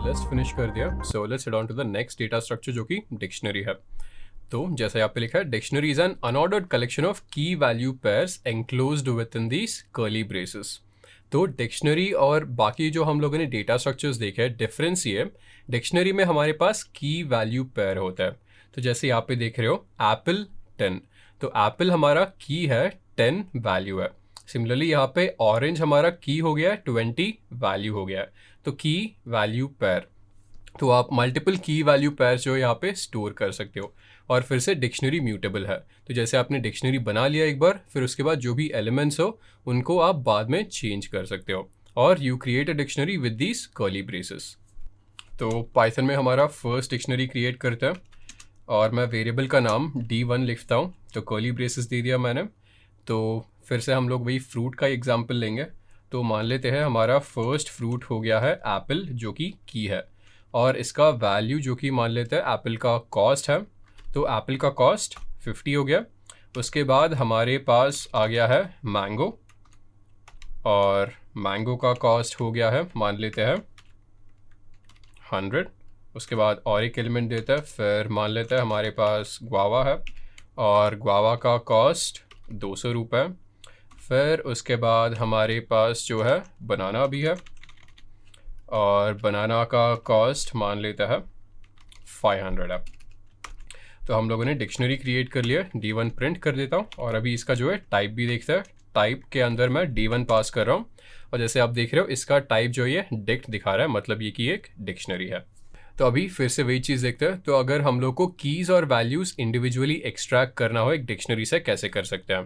List finish कर दिया। So let's head on to the next data structure जो कि डिक्शनरी है। तो जैसे यहाँ पे लिखा है, dictionary is an unordered collection of key value pairs enclosed within these curly braces. तो डिक्शनरी और बाकी जो हम लोगों ने डेटा स्ट्रक्चर्स देखे हैं, डिफरेंस ये, डिक्शनरी में हमारे पास की वैल्यू पेयर होता है। तो जैसे यहाँ पे देख रहे हो एप्पल 10, तो एप्पल हमारा की है, 10 वैल्यू है। सिमिलरली यहाँ पे ऑरेंज हमारा की हो गया है, 20 वैल्यू हो गया है। तो की वैल्यू पेयर, तो आप मल्टीपल की वैल्यू पेयर जो यहाँ पे स्टोर कर सकते हो। और फिर से डिक्शनरी म्यूटेबल है, तो जैसे आपने डिक्शनरी बना लिया एक बार, फिर उसके बाद जो भी एलिमेंट्स हो उनको आप बाद में चेंज कर सकते हो। और you create a dictionary with these curly braces. तो पाइथन में हमारा फर्स्ट डिक्शनरी क्रिएट करता है और मैं वेरिएबल का नाम D1 लिखता हूँ। तो कर्ली ब्रेसेस दे दिया मैंने। तो फिर से हम लोग वही फ्रूट का एग्जाम्पल लेंगे। तो मान लेते हैं हमारा फर्स्ट फ्रूट हो गया है एप्पल, जो कि की है, और इसका वैल्यू जो कि मान लेते हैं एप्पल का कॉस्ट है। तो एप्पल का कॉस्ट 50 हो गया। उसके बाद हमारे पास आ गया है मैंगो, और मैंगो का कॉस्ट हो गया है, मान लेते हैं 100। उसके बाद और एक एलिमेंट देता है, फिर मान लेते हैं हमारे पास गुआवा है, और गुआवा का कॉस्ट 200 रुपये। फिर उसके बाद हमारे पास जो है बनाना भी है, और बनाना का कॉस्ट मान लेता है 500 है। तो हम लोगों ने डिक्शनरी क्रिएट कर लिया। D1 प्रिंट कर देता हूँ, और अभी इसका जो है टाइप भी देखता है। टाइप के अंदर मैं D1 पास कर रहा हूँ, और जैसे आप देख रहे हो इसका टाइप जो ये डिक्ट दिखा रहा है, मतलब ये कि एक डिक्शनरी है। तो अभी फिर से वही चीज़ देखते हैं। तो अगर हम लोग को कीज़ और वैल्यूज़ इंडिविजुअली एक्सट्रैक्ट करना हो एक डिक्शनरी से, कैसे कर सकते हैं।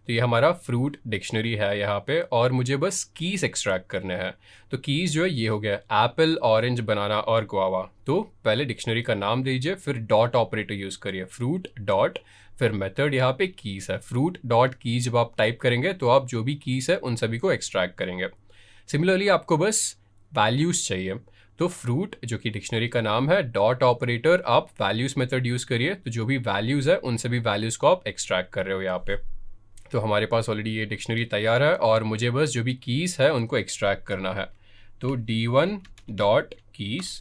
तो ये हमारा फ्रूट डिक्शनरी है यहाँ पे, और मुझे बस कीज़ एक्सट्रैक्ट करने हैं। तो कीज़ जो है ये हो गया एप्पल, ऑरेंज, बनाना और गुआवा। तो पहले डिक्शनरी का नाम दीजिए, फिर डॉट ऑपरेटर यूज़ करिए, फ्रूट डॉट, फिर मेथड यहाँ पे कीज़ है, फ्रूट डॉट की। जब आप टाइप करेंगे तो आप जो भी कीज़ है उन सभी को एक्सट्रैक्ट करेंगे। सिमिलरली आपको बस वैल्यूज़ चाहिए, तो फ्रूट जो कि डिक्शनरी का नाम है, डॉट ऑपरेटर, आप वैल्यूज़ मेथड यूज़ करिए। तो जो भी वैल्यूज़ है उन सभी वैल्यूज़ को आप एक्सट्रैक्ट कर रहे हो यहाँ पे। तो हमारे पास ऑलरेडी ये डिक्शनरी तैयार है, और मुझे बस जो भी कीज़ है उनको एक्सट्रैक्ट करना है। तो D1 डॉट कीज़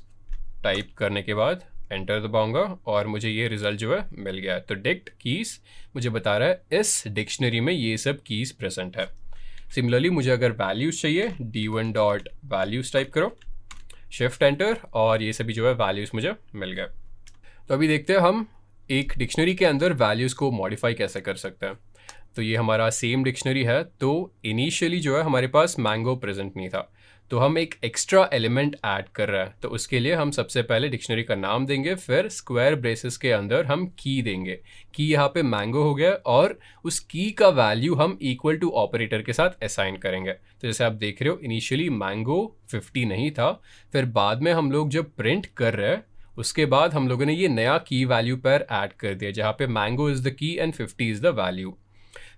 टाइप करने के बाद एंटर दबाऊंगा, और मुझे ये रिजल्ट जो है मिल गया है। तो डिक्ट कीज़ मुझे बता रहा है इस डिक्शनरी में ये सब कीज़ प्रेजेंट है। सिमिलरली मुझे अगर वैल्यूज़ चाहिए, D1 डॉट वैल्यूज़ टाइप करो, शिफ्ट एंटर, और ये सभी जो है वैल्यूज़ मुझे मिल गए। तो अभी देखते हैं हम एक डिक्शनरी के अंदर वैल्यूज़ को मॉडिफाई कैसे कर सकते हैं। तो ये हमारा सेम डिक्शनरी है। तो इनिशियली जो है हमारे पास मैंगो प्रेजेंट नहीं था, तो हम एक एक्स्ट्रा एलिमेंट ऐड कर रहे हैं। तो उसके लिए हम सबसे पहले डिक्शनरी का नाम देंगे, फिर स्क्वायर ब्रेसेस के अंदर हम की देंगे। की यहाँ पे मैंगो हो गया, और उस की का वैल्यू हम इक्वल टू ऑपरेटर के साथ असाइन करेंगे। तो जैसे आप देख रहे हो इनिशियली मैंगो 50 नहीं था, फिर बाद में हम लोग जब प्रिंट कर रहे हैं उसके बाद हम लोगों ने ये नया की वैल्यू पेयर ऐड कर दिया, जहाँ पे mango is the key and 50 is the value.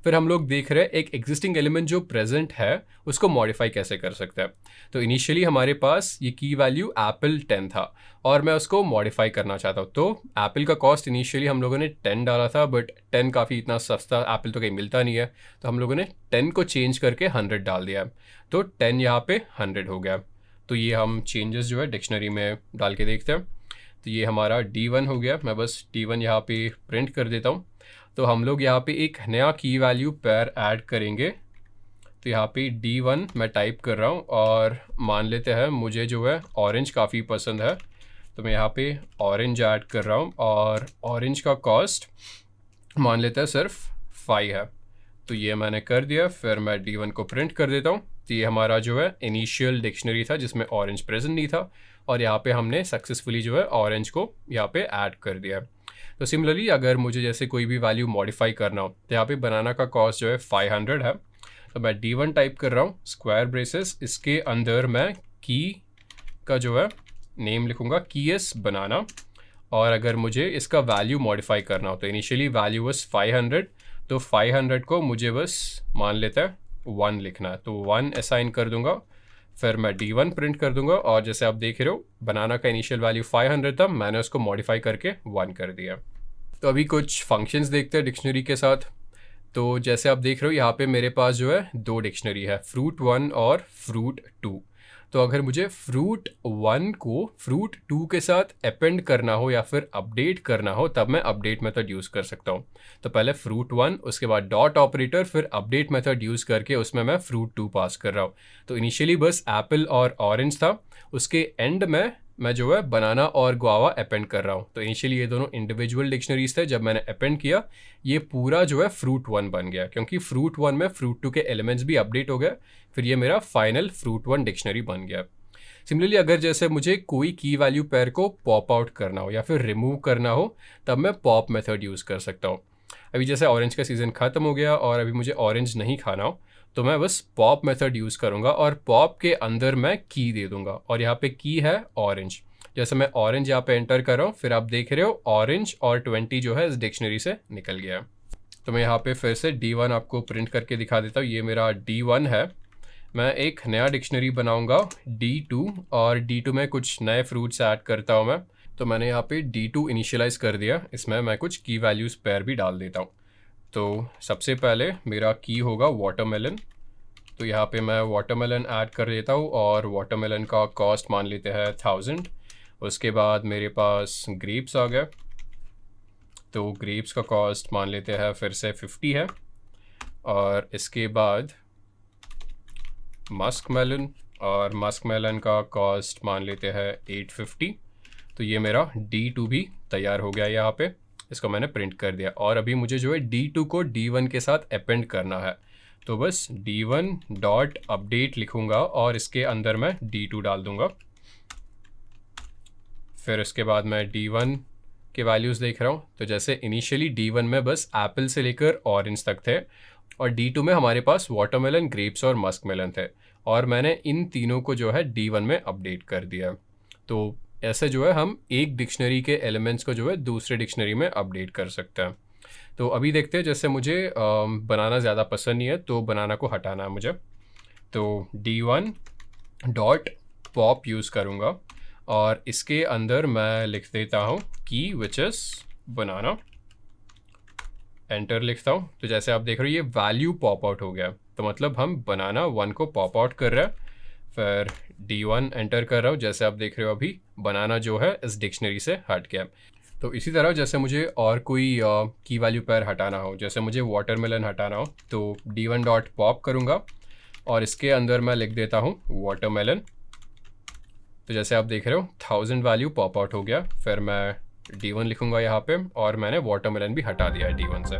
फिर हम लोग देख रहे हैं एक एग्जिस्टिंग एलिमेंट जो प्रेजेंट है उसको मॉडिफाई कैसे कर सकते हैं। तो इनिशियली हमारे पास ये की वैल्यू एप्पल 10 था, और मैं उसको मॉडिफाई करना चाहता हूँ। तो एप्पल का कॉस्ट इनिशियली हम लोगों ने 10 डाला था, बट 10 काफ़ी इतना सस्ता एप्पल तो कहीं मिलता नहीं है, तो हम लोगों ने 10 को चेंज करके 100 डाल दिया। तो 10 यहाँ पे 100 हो गया। तो ये हम चेंजेस जो है डिक्शनरी में डाल के देखते हैं। तो ये हमारा D1 हो गया। मैं बस D1 यहाँ पे प्रिंट कर देता हूँ। तो हम लोग यहाँ पे एक नया की वैल्यू पेयर ऐड करेंगे। तो यहाँ पे D1 मैं टाइप कर रहा हूँ, और मान लेते हैं मुझे जो है ऑरेंज काफ़ी पसंद है, तो मैं यहाँ पे ऑरेंज ऐड कर रहा हूँ, और ऑरेंज का कॉस्ट मान लेते हैं सिर्फ 5 है। तो ये मैंने कर दिया। फिर मैं D1 को प्रिंट कर देता हूँ। तो ये हमारा जो है इनिशियल डिक्शनरी था जिसमें ऑरेंज प्रेजेंट नहीं था, और यहाँ पे हमने सक्सेसफुली जो है ऑरेंज को यहाँ पे ऐड कर दिया। तो सिमिलरली अगर मुझे जैसे कोई भी वैल्यू मॉडिफाई करना हो, तो यहाँ पे बनाना का कॉस्ट जो है 500 है। तो मैं D1 टाइप कर रहा हूँ, स्क्वायर ब्रेसेस, इसके अंदर मैं की का जो है नेम लिखूँगा, की एस बनाना। और अगर मुझे इसका वैल्यू मॉडिफाई करना हो, तो इनिशियली वैल्यू बस 500, तो 500 को मुझे बस मान लेता है 1 लिखना है, तो 1 असाइन कर दूंगा। फिर मैं D1 प्रिंट कर दूंगा, और जैसे आप देख रहे हो बनाना का इनिशियल वैल्यू 500 था, मैंने उसको मॉडिफाई करके 1 कर दिया। तो अभी कुछ फंक्शंस देखते हैं डिक्शनरी के साथ। तो जैसे आप देख रहे हो यहाँ पे मेरे पास जो है 2 डिक्शनरी है, फ्रूट 1 और फ्रूट 2। तो अगर मुझे फ्रूट 1 को फ्रूट 2 के साथ अपेंड करना हो या फिर अपडेट करना हो तब मैं अपडेट मेथड यूज़ कर सकता हूँ। तो पहले फ्रूट 1, उसके बाद डॉट ऑपरेटर, फिर अपडेट मेथड यूज़ करके उसमें मैं फ्रूट 2 पास कर रहा हूँ। तो इनिशियली बस एप्पल और ऑरेंज था, उसके एंड में मैं जो है बनाना और गुआवा अपेंड कर रहा हूँ। तो इनिशियली ये दोनों इंडिविजुअल डिक्शनरीज थे, जब मैंने अपेंड किया ये पूरा जो है फ्रूट 1 बन गया, क्योंकि फ्रूट 1 में फ्रूट 2 के एलिमेंट्स भी अपडेट हो गए। फिर ये मेरा फाइनल फ्रूट 1 डिक्शनरी बन गया। सिमिलरली अगर जैसे मुझे कोई की वैल्यू पेयर को पॉप आउट करना हो या फिर रिमूव करना हो तब मैं पॉप मेथड यूज़ कर सकता हूँ। अभी जैसे ऑरेंज का सीज़न ख़त्म हो गया और अभी मुझे ऑरेंज नहीं खाना हो तो मैं बस पॉप मेथड यूज़ करूँगा और पॉप के अंदर मैं की दे दूँगा और यहाँ पे की है ऑरेंज। जैसे मैं ऑरेंज यहाँ पे एंटर कर रहा हूँ, फिर आप देख रहे हो ऑरेंज और 20 जो है इस डिक्शनरी से निकल गया। तो मैं यहाँ पे फिर से D1 आपको प्रिंट करके दिखा देता हूँ। ये मेरा D1 है। मैं एक नया डिक्शनरी बनाऊँगा D2 और D2 में कुछ नए फ्रूट्स ऐड करता हूँ मैं। तो मैंने यहाँ पे D2 इनिशियलाइज़ कर दिया, इसमें मैं कुछ की वैल्यूज़ पेयर भी डाल देता हूँ। तो सबसे पहले मेरा की होगा वाटरमेलन, तो यहाँ पे मैं वाटरमेलन ऐड कर देता हूँ और वाटरमेलन का कॉस्ट मान लेते हैं 1000। उसके बाद मेरे पास ग्रेप्स आ गए, तो ग्रेप्स का कॉस्ट मान लेते हैं फिर से 50 है। और इसके बाद मस्क मेलन, और मस्क मेलन का कॉस्ट मान लेते हैं 850। तो ये मेरा D2 भी तैयार हो गया यहाँ पे, इसको मैंने प्रिंट कर दिया। और अभी मुझे जो है D2 को D1 के साथ अपेंड करना है, तो बस D1 डॉट अपडेट लिखूँगा और इसके अंदर मैं D2 डाल दूँगा। फिर इसके बाद मैं D1 के वैल्यूज़ देख रहा हूँ, तो जैसे इनिशियली D1 में बस एप्पल से लेकर ऑरेंज तक थे और D2 में हमारे पास वाटरमेलन, ग्रेप्स और मस्क मेलन थे, और मैंने इन तीनों को जो है D1 में अपडेट कर दिया। तो ऐसे जो है हम एक डिक्शनरी के एलिमेंट्स को जो है दूसरे डिक्शनरी में अपडेट कर सकते हैं। तो अभी देखते हैं, जैसे मुझे बनाना ज़्यादा पसंद नहीं है तो बनाना को हटाना है मुझे, तो D1 डॉट पॉप यूज़ करूँगा और इसके अंदर मैं लिख देता हूँ की विच इज़ बनाना, एंटर लिखता हूँ। तो जैसे आप देख रहे हो ये वैल्यू पॉप आउट हो गया, तो मतलब हम बनाना 1 को पॉप आउट कर रहे हैं। फिर D1 एंटर कर रहा हूँ, जैसे आप देख रहे हो अभी बनाना जो है इस डिक्शनरी से हट गया। तो इसी तरह जैसे मुझे और कोई की वैल्यू पेयर हटाना हो, जैसे मुझे वाटरमेलन हटाना हो, तो D1 डॉट पॉप करूँगा और इसके अंदर मैं लिख देता हूँ वाटरमेलन। तो जैसे आप देख रहे हो 1000 वैल्यू पॉप आउट हो गया। फिर मैं D1 लिखूँगा यहाँ पे और मैंने वाटरमेलन भी हटा दिया है D1 से।